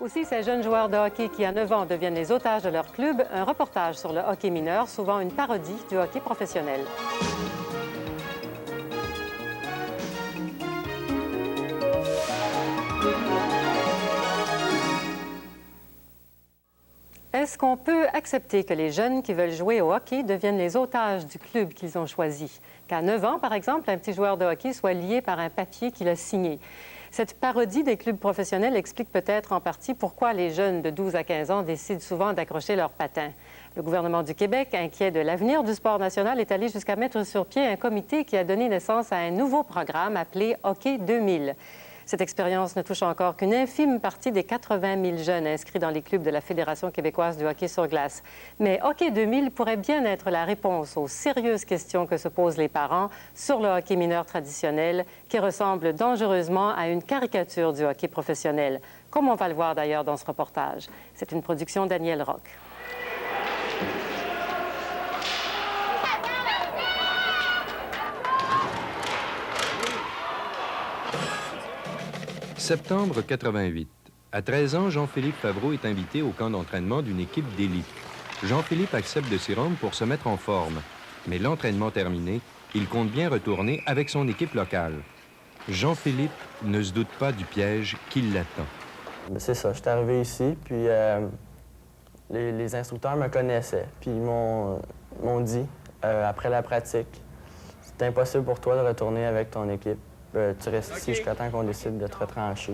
Aussi, ces jeunes joueurs de hockey qui, à 9 ans, deviennent les otages de leur club, un reportage sur le hockey mineur, souvent une parodie du hockey professionnel. Est-ce qu'on peut accepter que les jeunes qui veulent jouer au hockey deviennent les otages du club qu'ils ont choisi? Qu'à 9 ans, par exemple, un petit joueur de hockey soit lié par un papier qu'il a signé. Cette parodie des clubs professionnels explique peut-être en partie pourquoi les jeunes de 12 à 15 ans décident souvent d'accrocher leurs patins. Le gouvernement du Québec, inquiet de l'avenir du sport national, est allé jusqu'à mettre sur pied un comité qui a donné naissance à un nouveau programme appelé Hockey 2000. Cette expérience ne touche encore qu'une infime partie des 80 000 jeunes inscrits dans les clubs de la Fédération québécoise du hockey sur glace. Mais Hockey 2000 pourrait bien être la réponse aux sérieuses questions que se posent les parents sur le hockey mineur traditionnel, qui ressemble dangereusement à une caricature du hockey professionnel, comme on va le voir d'ailleurs dans ce reportage. C'est une production Daniel Roch. Septembre 88. À 13 ans, Jean-Philippe Favreau est invité au camp d'entraînement d'une équipe d'élite. Jean-Philippe accepte de s'y rendre pour se mettre en forme. Mais l'entraînement terminé, il compte bien retourner avec son équipe locale. Jean-Philippe ne se doute pas du piège qui l'attend. C'est ça, je suis arrivé ici, puis les instructeurs me connaissaient. Puis ils m'ont dit, après la pratique, c'est impossible pour toi de retourner avec ton équipe. Tu restes ici jusqu'à temps qu'on décide de te retrancher.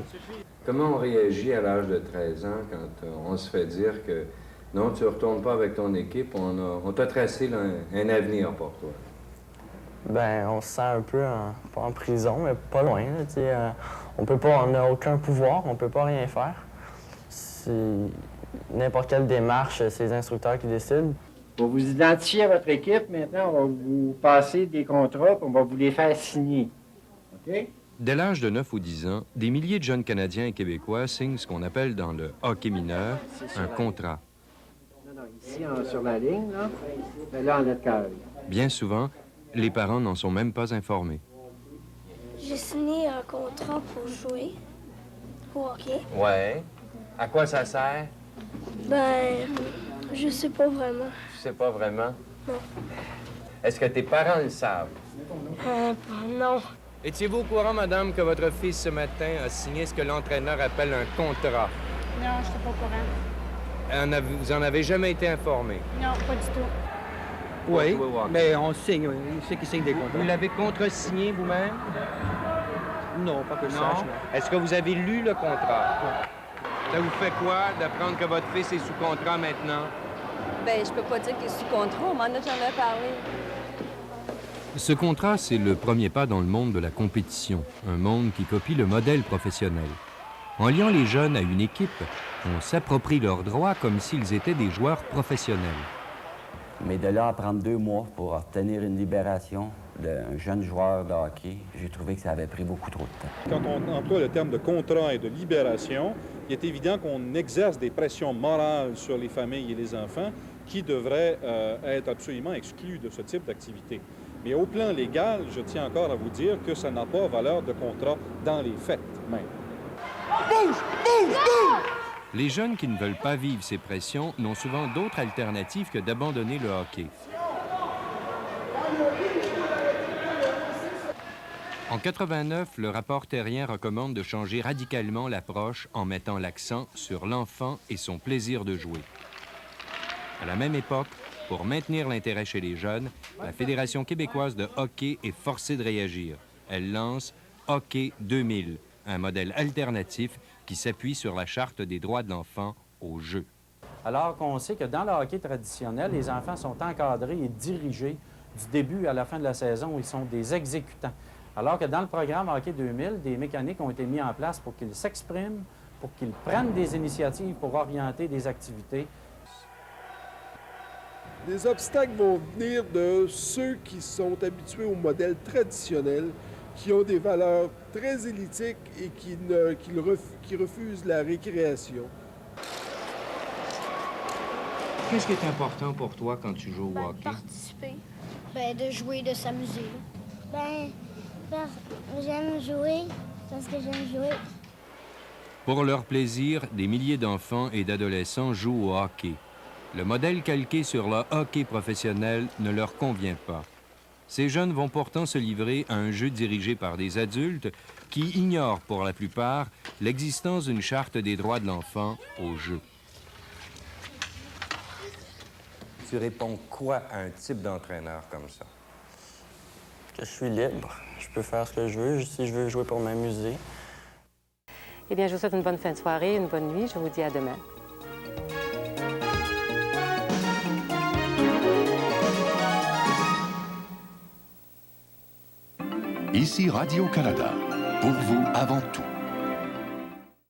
Comment on réagit à l'âge de 13 ans quand on se fait dire que non, tu ne retournes pas avec ton équipe, on t'a tracé là, un avenir pour toi? Ben, on se sent un peu, pas en prison, mais pas loin. Là, on n'a aucun pouvoir, on peut pas rien faire. C'est n'importe quelle démarche, c'est les instructeurs qui décident. Pour vous identifier à votre équipe, maintenant, on va vous passer des contrats, puis on va vous les faire signer. OK? Dès l'âge de 9 ou 10 ans, des milliers de jeunes Canadiens et Québécois signent ce qu'on appelle dans le hockey mineur un contrat. Non, ici, sur la ligne, là, mais là, en lettre carrée. Bien souvent, les parents n'en sont même pas informés. J'ai signé un contrat pour jouer au hockey. Ouais. À quoi ça sert? Ben, je sais pas vraiment. Je sais pas vraiment. Non. Est-ce que tes parents le savent? Non. Étiez-vous au courant, madame, que votre fils ce matin a signé ce que l'entraîneur appelle un contrat? Non, je n'étais pas au courant. Vous en avez jamais été informé? Non, pas du tout. Oui, mais on signe, oui. C'est qui signe des contrats. Vous l'avez contresigné vous-même? Non, pas que je Non. sache. Est-ce que vous avez lu le contrat? Ça vous fait quoi d'apprendre que votre fils est sous contrat maintenant? Bien, je peux pas dire qu'il est sous contrat, on m'en a jamais parlé. Ce contrat, c'est le premier pas dans le monde de la compétition, un monde qui copie le modèle professionnel. En liant les jeunes à une équipe, on s'approprie leurs droits comme s'ils étaient des joueurs professionnels. Mais de là à prendre 2 mois pour obtenir une libération d'un jeune joueur de hockey, j'ai trouvé que ça avait pris beaucoup trop de temps. Quand on emploie le terme de contrat et de libération, il est évident qu'on exerce des pressions morales sur les familles et les enfants qui devraient être absolument exclus de ce type d'activité. Mais au plan légal, je tiens encore à vous dire que ça n'a pas valeur de contrat dans les faits même. Bouge! Bouge! Bouge! Les jeunes qui ne veulent pas vivre ces pressions n'ont souvent d'autres alternatives que d'abandonner le hockey. En 89, le rapport Terrien recommande de changer radicalement l'approche en mettant l'accent sur l'enfant et son plaisir de jouer. À la même époque, pour maintenir l'intérêt chez les jeunes, la Fédération québécoise de hockey est forcée de réagir. Elle lance Hockey 2000, un modèle alternatif qui s'appuie sur la Charte des droits de l'enfant au jeu. Alors qu'on sait que dans le hockey traditionnel, les enfants sont encadrés et dirigés du début à la fin de la saison. Ils sont des exécutants. Alors que dans le programme Hockey 2000, des mécaniques ont été mis en place pour qu'ils s'expriment, pour qu'ils prennent des initiatives pour orienter des activités. Les obstacles vont venir de ceux qui sont habitués au modèle traditionnel, qui ont des valeurs très élitiques et qui refusent la récréation. Qu'est-ce qui est important pour toi quand tu joues au hockey? Participer. Ben, de jouer, de s'amuser. Ben, j'aime jouer parce que j'aime jouer. Pour leur plaisir, des milliers d'enfants et d'adolescents jouent au hockey. Le modèle calqué sur le hockey professionnel ne leur convient pas. Ces jeunes vont pourtant se livrer à un jeu dirigé par des adultes qui ignorent pour la plupart l'existence d'une charte des droits de l'enfant au jeu. Tu réponds quoi à un type d'entraîneur comme ça? Que je suis libre. Je peux faire ce que je veux, si je veux jouer pour m'amuser. Eh bien, je vous souhaite une bonne fin de soirée, une bonne nuit. Je vous dis à demain. Ici Radio-Canada, pour vous avant tout.